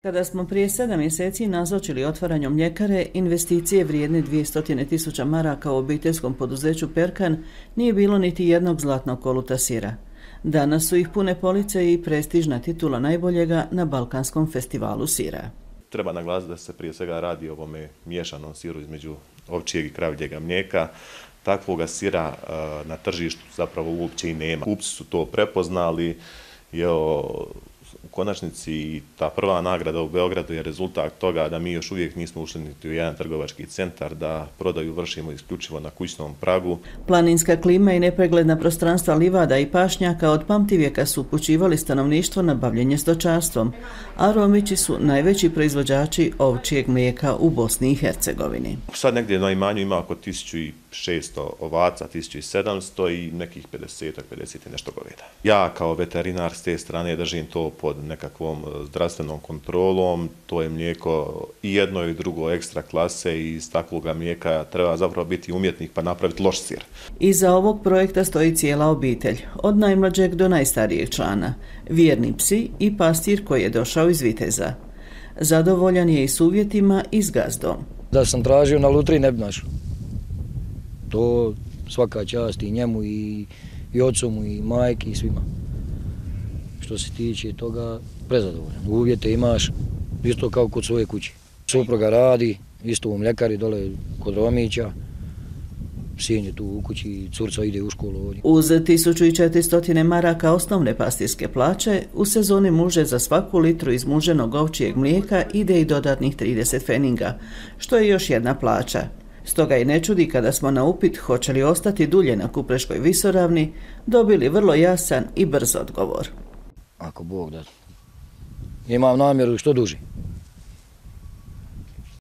Kada smo prije 7 mjeseci nazočili otvaranju mljekare, investicije vrijedne 200.000 maraka u obiteljskom poduzeću Perkan nije bilo niti jednog zlatnog koluta sira. Danas su ih pune police i prestižna titula najboljega na Balkanskom festivalu sira. Treba naglasiti da se prije svega radi o ovome miješanom siru između ovčjeg i kravljega mlijeka. Takvoga sira na tržištu zapravo uopće i nema. Kupci su to prepoznali i u konačnici ta prva nagrada u Beogradu je rezultat toga da mi još uvijek nismo ušli niti u jedan trgovački centar, da prodaju vršimo isključivo na kućnom pragu. Planinska klima i nepregledna prostranstva livada i pašnjaka od pamtivijeka su upućivali stanovništvo na bavljenje stočarstvom, a Romići su najveći proizvođači ovčjeg mlijeka u Bosni i Hercegovini. Sad negdje na imanju ima oko 1600 ovaca, 1700 i nekih 50 i nešto goveda. Ja kao veterinar s te strane držim to pod nekakvom zdravstvenom kontrolom. To je mlijeko i jedno i drugo ekstra klase i iz takvoga mlijeka treba zapravo biti umjetnik pa napraviti loš sir. Iza ovog projekta stoji cijela obitelj, od najmlađeg do najstarijeg člana, vjerni psi i pastir koji je došao iz Viteza. Zadovoljan je i s uvjetima i s gazdom. Da sam tražio na lutriji ne bi našao. To svaka čast i njemu i ocu mu i majki i svima. Što se tiče toga, prezadovoljan. Uvjete imaš isto kao kod svoje kuće. Supruga radi, isto u mljekari dole kod Romića. Sin je tu u kući, curca ide u školu ovdje. Uz 1400 maraka osnovne pastirske plaće, u sezoni muže za svaku litru izmuženog ovčjeg mlijeka ide i dodatnih 30 feninga, što je još jedna plaća. Stoga i ne čudi kada smo na upit hoće li ostati dulje na Kupreškoj visoravni, dobili vrlo jasan i brz odgovor. Ako Bog da. Imam namjeru što duže.